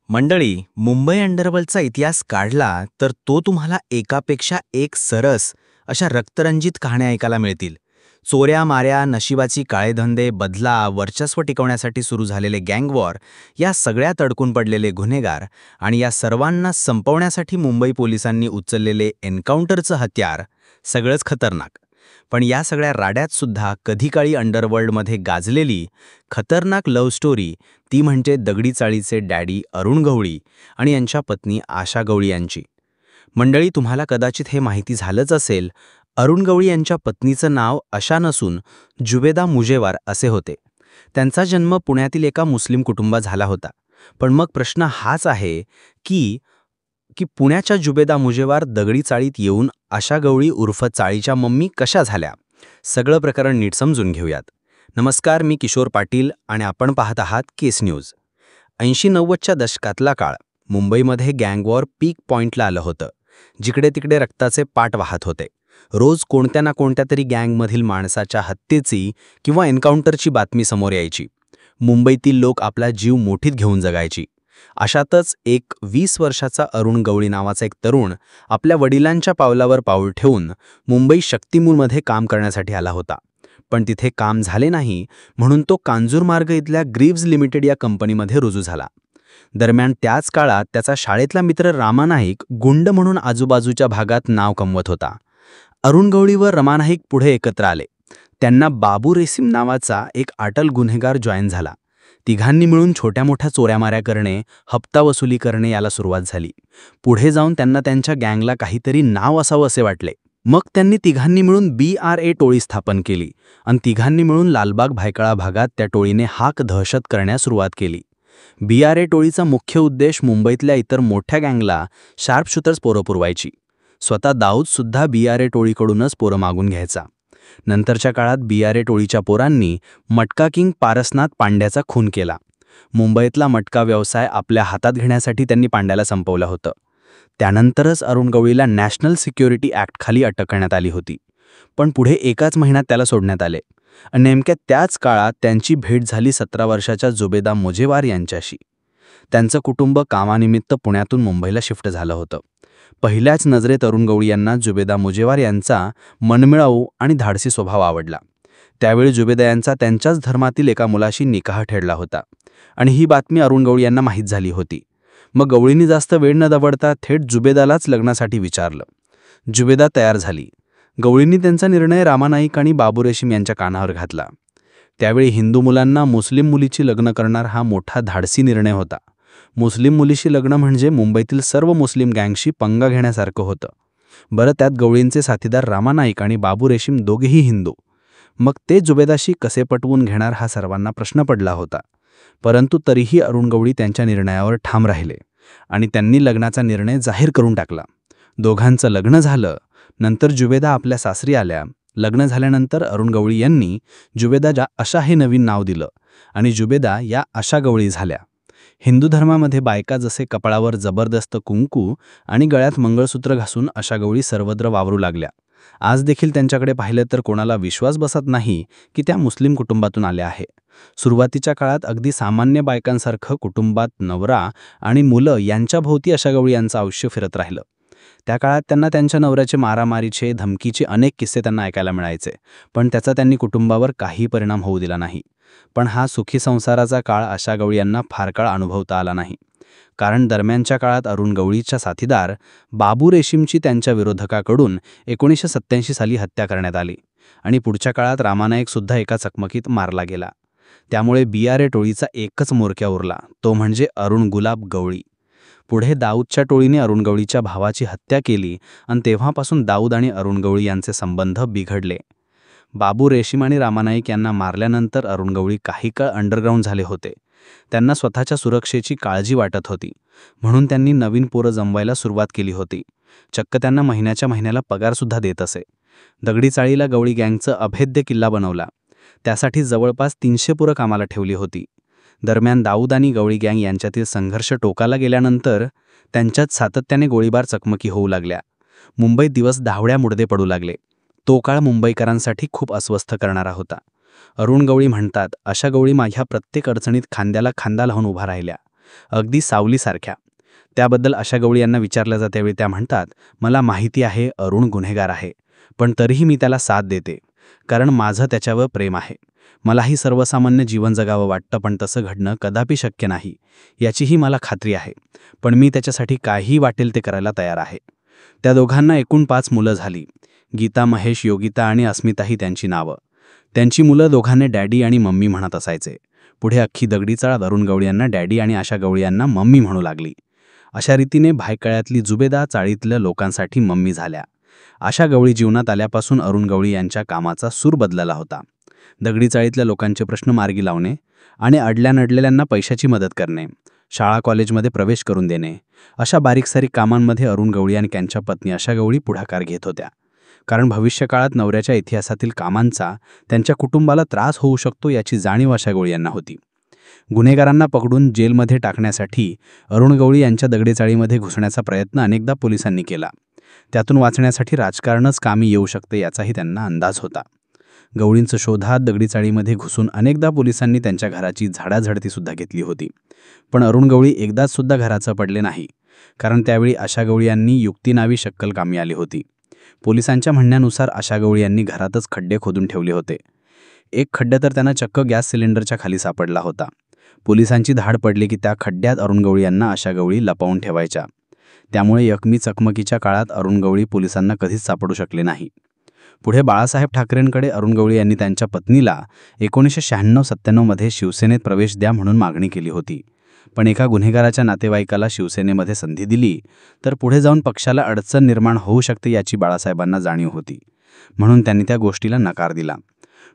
मंडळी, मुंबई अंडरवर्ल्डचा इतिहास काढला तर तो तुम्हाला एकापेक्षा एक सरस अशा रक्तरंजित कहाण्या ऐकायला मिळतील. चोऱ्या-माऱ्या, नशिबाची काळेधंदे, बदला, वर्चस्व टिकवण्यासाठी सुरू झालेले गँग वॉर, या सगळ्यात अडकून पडलेले गुन्हेगार आणि या सर्वांना संपवण्यासाठी मुंबई पोलिसांनी उचललेले एन्काउंटरचं हत्यार, सगळंच खतरनाक. पण या सगळ्या राड्यात सुद्धा कधीकाळी अंडरवर्ल्डमध्ये गाजलेली खतरनाक लव्ह स्टोरी, ती म्हणजे दगडी चाळीचे डॅडी अरुण गवळी आणि यांच्या पत्नी आशा गवळी यांची. मंडळी, तुम्हाला कदाचित हे माहिती झालंच असेल, अरुण गवळी यांच्या पत्नीचं नाव आशा नसून जुबेदा मुजेवार असे होते. त्यांचा जन्म पुण्यातील एका मुस्लिम कुटुंबात झाला होता. पण मग प्रश्न हाच आहे की की पुण्याच्या जुबेदा मुजेवार दगडी चाळीत येऊन आशा गवळी उर्फ चाळीच्या मम्मी कशा झाल्या? सगळं प्रकरण नीट समजून घेऊयात. नमस्कार, मी किशोर पाटील आणि आपण पाहत आहात केस न्यूज. 80-90च्या दशकातला काळ मुंबईमध्ये गँग वॉर पीक पॉइंटला आलं होतं. जिकडे तिकडे रक्ताचे पाट वाहत होते. रोज कोणत्या ना कोणत्या तरी गँगमधील माणसाच्या हत्येची किंवा एन्काउंटरची बातमी समोर यायची. मुंबईतील लोक आपला जीव मुठीत घेऊन जगायची. अशातच एक 20 वर्षाचा अरुण गवळी नावाचा एक तरुण आपल्या वडिलांच्या पावलावर पाऊल ठेवून मुंबई शक्तिमूलमध्ये काम करण्यासाठी आला होता. पण तिथे काम झाले नाही म्हणून तो कांजूरमार्ग इथल्या ग्रीव्ज लिमिटेड या कंपनीमध्ये रुजू झाला. दरम्यान त्याच काळात त्याचा शाळेतला मित्र रामा नाईक गुंड म्हणून आजूबाजूच्या भागात नाव कमवत होता. अरुण गवळी व रमा नाईक पुढे एकत्र आले. त्यांना बाबू रेशीम नावाचा एक अटल गुन्हेगार जॉईन झाला. तिघांनी मिळून छोट्या मोठ्या चोऱ्यामाऱ्या करणे, हप्ता वसुली करणे याला सुरुवात झाली. पुढे जाऊन त्यांना त्यांच्या गँगला काहीतरी नाव असावं असे वाटले. मग त्यांनी तिघांनी मिळून BRA टोळी स्थापन केली आणि तिघांनी मिळून लालबाग भायखळा भागात त्या टोळीने हाक दहशत करण्यास सुरुवात केली. BRA टोळीचा मुख्य उद्देश मुंबईतल्या इतर मोठ्या गँगला शार्प शूटर्स पोरं पुरवायची. स्वतः दाऊदसुद्धा BRA टोळीकडूनच पोरं मागून घ्यायचा. नंतरच्या काळात BRA टोळीच्या पोरांनी मटका किंग पारसनाथ पांड्याचा खून केला. मुंबईतला मटका व्यवसाय आपल्या हातात घेण्यासाठी त्यांनी पांड्याला संपवलं होतं. त्यानंतरच अरुण गवळीला नॅशनल सिक्युरिटी ॲक्टखाली अटक करण्यात आली होती. पण पुढे एकाच महिन्यात त्याला सोडण्यात आले. नेमक्या त्याच काळात त्यांची भेट झाली 17 वर्षाच्या जुबेदा मुजेवार यांच्याशी. त्यांचं कुटुंब कामानिमित्त पुण्यातून मुंबईला शिफ्ट झालं होतं. पहिल्याच नजरेत अरुण गवळी यांना जुबेदा मुजेवार यांचा मनमिळाऊ आणि धाडसी स्वभाव आवडला. त्यावेळी जुबेदा यांचा त्यांच्याच धर्मातील एका मुलाशी निकाह ठरला होता आणि ही बातमी अरुण गवळी यांना माहीत झाली होती. मग गवळींनी जास्त वेळ न दवडता थेट जुबेदालाच लग्नासाठी विचारलं. जुबेदा तयार झाली. गवळींनी त्यांचा निर्णय रामा नाईक आणि बाबू रेशीम यांच्या कानावर घातला. त्यावेळी हिंदू मुलांना मुस्लिम मुलीची लग्न करणार हा मोठा धाडसी निर्णय होता. मुस्लिम मुलीशी लग्न म्हणजे मुंबईतील सर्व मुस्लिम गँगशी पंगा घेण्यासारखं होतं. बरं, त्यात गवळींचे साथीदार रामा नाईक आणि बाबू रेशीम दोघेही हिंदू. मग ते जुबेदाशी कसे पटवून घेणार हा सर्वांना प्रश्न पडला होता. परंतु तरीही अरुण गवळी त्यांच्या निर्णयावर ठाम राहिले आणि त्यांनी लग्नाचा निर्णय जाहीर करून टाकला. दोघांचं लग्न झालं. नंतर जुबेदा आपल्या सासरी आल्या. लग्न झाल्यानंतर अरुण गवळी यांनी जुबेदा आशा हे नवीन नाव दिलं आणि जुबेदा या आशा गवळी झाल्या. हिंदू धर्मामध्ये बायका जसे कपाळावर जबरदस्त कुंकू आणि गळ्यात मंगळसूत्र घासून आशा गवळी सर्वत्र वावरू लागल्या. आज देखील त्यांच्याकडे पाहिलं तर कोणाला विश्वास बसत नाही की त्या मुस्लिम कुटुंबातून आल्या आहे. सुरुवातीच्या काळात अगदी सामान्य बायकांसारखं कुटुंबात नवरा आणि मुलं यांच्या भोवती आशा गवळी यांचं आयुष्य फिरत राहिलं. त्या काळात त्यांना त्यांच्या नवऱ्याचे मारामारीचे, धमकीचे अनेक किस्से त्यांना ऐकायला मिळायचे. पण त्याचा त्यांनी कुटुंबावर काही परिणाम होऊ दिला नाही. पण हा सुखी संसाराचा काळ आशा गवळी यांना फार काळ अनुभवता आला नाही. कारण दरम्यानच्या काळात अरुण गवळीच्या साथीदार बाबू रेशीमची त्यांच्या विरोधकाकडून 1987 साली हत्या करण्यात आली आणि पुढच्या काळात रामा नाईकसुद्धा एका चकमकीत मारला गेला. त्यामुळे BRA टोळीचा एकच मोरक्या उरला, तो म्हणजे अरुण गुलाब गवळी. पुढे दाऊदच्या टोळीने अरुण गवळीच्या भावाची हत्या केली आणि तेव्हापासून दाऊद आणि अरुण गवळी यांचे संबंध बिघडले. बाबू रेशीम आणि रामा नाईक यांना मारल्यानंतर अरुण गवळी काही काळ अंडरग्राऊंड झाले होते. त्यांना स्वतःच्या सुरक्षेची काळजी वाटत होती म्हणून त्यांनी नवीन पोरं जमवायला सुरुवात केली होती. चक्क त्यांना महिन्याच्या महिन्याला पगारसुद्धा देत असे. दगडी चाळीला गवळी गँगचं अभेद्य किल्ला बनवला. त्यासाठी जवळपास 300 पोरं कामाला ठेवली होती. दरम्यान दाऊद आणि गवळी गँग यांच्यातील संघर्ष टोकाला गेल्यानंतर त्यांच्यात सातत्याने गोळीबार चकमकी होऊ लागल्या. मुंबईत दिवस दहावड्या मुडदे पडू लागले. तो काळ मुंबईकरांसाठी खूप अस्वस्थ करणारा होता. अरुण गवळी म्हणतात, अशा गवळी माझ्या प्रत्येक अडचणीत खांद्याला खांदा लावून उभा राहिल्या. अगदी सावलीसारख्या. त्याबद्दल आशा गवळी यांना विचारलं त्यावेळी त्या म्हणतात, मला माहिती आहे अरुण गुन्हेगार आहे, पण तरीही मी त्याला साथ देते, कारण माझं त्याच्यावर प्रेम आहे. मलाही सर्वसामान्य जीवन जगावं वाटतं, पण तसं घडणं कदापि शक्य नाही याचीही मला खात्री आहे. पण मी त्याच्यासाठी काहीही वाटेल ते करायला तयार आहे. त्या दोघांना एकूण 5 मुलं झाली. गीता, महेश, योगिता आणि अस्मिता ही त्यांची नावं. त्यांची मुलं दोघांना डॅडी आणि मम्मी म्हणत असायचे. पुढे अख्खी दगडी चाळ अरुण गवळी यांना डॅडी आणि आशा गवळी यांना मम्मी म्हणू लागली. अशा रीतीने भायखळ्यातली जुबेदा चाळीतल्या लोकांसाठी मम्मी झाल्या. आशा गवळी जीवनात आल्यापासून अरुण गवळी यांच्या कामाचा सूर बदलला होता. दगडी चाळीतल्या लोकांचे प्रश्न मार्गी लावणे आणि अडल्यानडलेल्यांना पैशाची मदत करणे, शाळा कॉलेजमध्ये प्रवेश करून देणे, अशा बारीकसारीक कामांमध्ये अरुण गवळी आणि त्यांच्या पत्नी आशा गवळी पुढाकार घेत होत्या. कारण भविष्यकाळात नवऱ्याच्या इतिहासातील कामांचा त्यांच्या कुटुंबाला त्रास होऊ शकतो याची जाणीव आशा गवळी यांना होती. गुन्हेगारांना पकडून जेलमध्ये टाकण्यासाठी अरुण गवळी यांच्या दगडेचाळीमध्ये घुसण्याचा प्रयत्न अनेकदा पोलिसांनी केला. त्यातून वाचण्यासाठी राजकारणच कामी येऊ शकते याचाही त्यांना अंदाज होता. गवळींचं शोधात दगडीचाळीमध्ये घुसून अनेकदा पोलिसांनी त्यांच्या घराची झाडाझडतीसुद्धा घेतली होती. पण अरुण गवळी एकदाच सुद्धा घराचं पडले नाही, कारण त्यावेळी आशा गवळी यांनी युक्ती नावी शक्कल कामी आली होती. पोलिसांच्या म्हणण्यानुसार आशा गवळी यांनी घरातच खड्डे खोदून ठेवले होते. एक खड्डा तर त्यांना चक्क गॅस सिलेंडरच्या खाली सापडला होता. पोलिसांची धाड पडली की त्या खड्ड्यात अरुण गवळी यांना आशा गवळी लपवून ठेवायच्या. त्यामुळे एकमी चकमकीच्या काळात अरुण गवळी पोलिसांना कधीच सापडू शकले नाही. पुढे बाळासाहेब ठाकरेंकडे अरुण गवळी यांनी त्यांच्या पत्नीला 1996-97 मध्ये शिवसेनेत प्रवेश द्या म्हणून मागणी केली होती. पण एका गुन्हेगाराच्या नातेवाईकाला शिवसेनेमध्ये संधी दिली तर पुढे जाऊन पक्षाला अडचण निर्माण होऊ शकते याची बाळासाहेबांना जाणीव होती. म्हणून त्यांनी त्या गोष्टीला नकार दिला.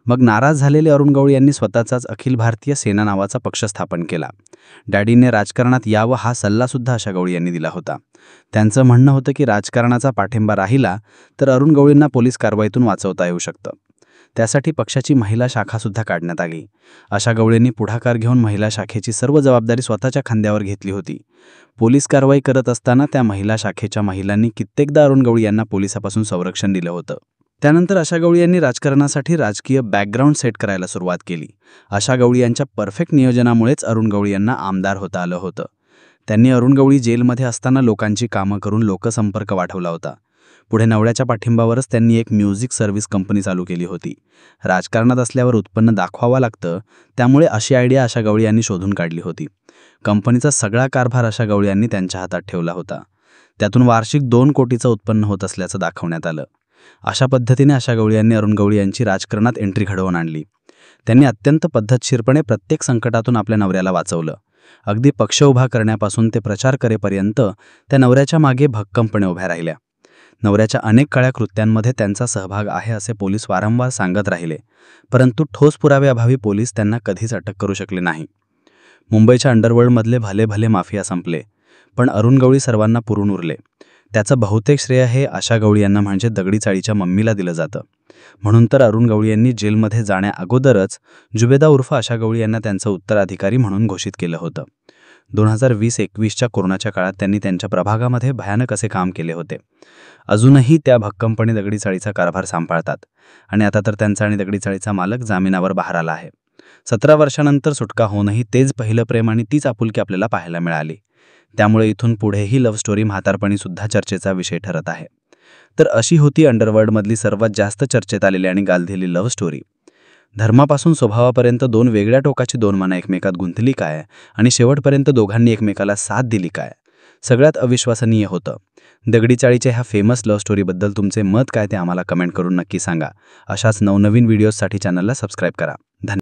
मग नाराज झालेले अरुण गवळी यांनी स्वतःचाच अखिल भारतीय सेना नावाचा पक्ष स्थापन केला. डॅडीने राजकारणात यावं हा सल्लासुद्धा आशा गवळी यांनी दिला होता. त्यांचं म्हणणं होतं की राजकारणाचा पाठिंबा राहिला तर अरुण गवळींना पोलीस कारवाईतून वाचवता येऊ शकतं. त्यासाठी पक्षाची महिला शाखासुद्धा काढण्यात आली. आशा गवळींनी पुढाकार घेऊन महिला शाखेची सर्व जबाबदारी स्वतःच्या खांद्यावर घेतली होती. पोलीस कारवाई करत असताना त्या महिला शाखेच्या महिलांनी कित्येकदा अरुण गवळी यांना पोलिसापासून संरक्षण दिलं होतं. त्यानंतर आशा गवळी यांनी राजकारणासाठी राजकीय बॅकग्राऊंड सेट करायला सुरुवात केली. आशा गवळी यांच्या परफेक्ट नियोजनामुळेच अरुण गवळी यांना आमदार होता आलं होतं. त्यांनी अरुण गवळी जेलमध्ये असताना लोकांची कामं करून लोकसंपर्क वाढवला होता. पुढे नवऱ्याच्या पाठिंबावरच त्यांनी एक म्युझिक सर्व्हिस कंपनी चालू केली होती. राजकारणात असल्यावर उत्पन्न दाखवावं लागतं, त्यामुळे अशी आयडिया आशा गवळी यांनी शोधून काढली होती. कंपनीचा सगळा कारभार आशा गवळी यांनी त्यांच्या हातात ठेवला होता. त्यातून वार्षिक 2 कोटीचं उत्पन्न होत असल्याचं दाखवण्यात आलं. अशा पद्धतीने आशा गवळी यांनी अरुण गवळी यांची राजकारणात एंट्री घडवून आणली. त्यांनी अत्यंत पद्धतशीरपणे प्रत्येक संकटातून आपल्या नवऱ्याला वाचवलं. अगदी पक्ष उभा करण्यापासून ते प्रचार करेपर्यंत त्या नवऱ्याच्या मागे भक्कमपणे उभ्या राहिल्या. नवऱ्याच्या अनेक काळ्या कृत्यांमध्ये त्यांचा सहभाग आहे असे पोलीस वारंवार सांगत राहिले, परंतु ठोस पुराव्याअभावी पोलीस त्यांना कधीच अटक करू शकले नाही. मुंबईच्या अंडरवर्ल्डमधले भले भले माफिया संपले, पण अरुण गवळी सर्वांना पुरून उरले. त्याचं बहुतेक श्रेय हे आशा गवळी यांना म्हणजे दगडी चाळीच्या मम्मीला दिलं जातं. म्हणून तर अरुण गवळी यांनी जेलमध्ये जाण्याअगोदरच जुबेदा उर्फ आशा गवळी यांना त्यांचं उत्तराधिकारी म्हणून घोषित केलं होतं. 2020-21च्या कोरोनाच्या काळात त्यांनी त्यांच्या प्रभागामध्ये भयानक असे काम केले होते. अजूनही त्या भक्कमपणे दगडी चाळीचा कारभार सांभाळतात आणि आता तर त्यांचा आणि दगडी चाळीचा मालक जामिनावर बाहेर आला आहे. 17 वर्षांनंतर सुटका होऊनही तेच पहिलं प्रेम आणि तीच आपुलकी आपल्याला पाहायला मिळाली. त्यामुळे इथून पुढेही लव्ह स्टोरी म्हातारपणीसुद्धा चर्चेचा विषय ठरत आहे. तर अशी होती अंडरवर्ल्डमधली सर्वात जास्त चर्चेत आलेली आणि गाजलेली लव्ह स्टोरी. धर्मापासून स्वभावापर्यंत 2 वेगळ्या टोकाची 2 मनं एकमेकात गुंतली काय आणि शेवटपर्यंत दोघांनी एकमेकाला साथ दिली काय, सगळ्यात अविश्वसनीय होतं. दगडी चाळीच्या ह्या फेमस लव्ह स्टोरीबद्दल तुमचे मत काय ते आम्हाला कमेंट करून नक्की सांगा. अशाच नवनवीन व्हिडिओजसाठी चॅनलला सबस्क्राईब करा.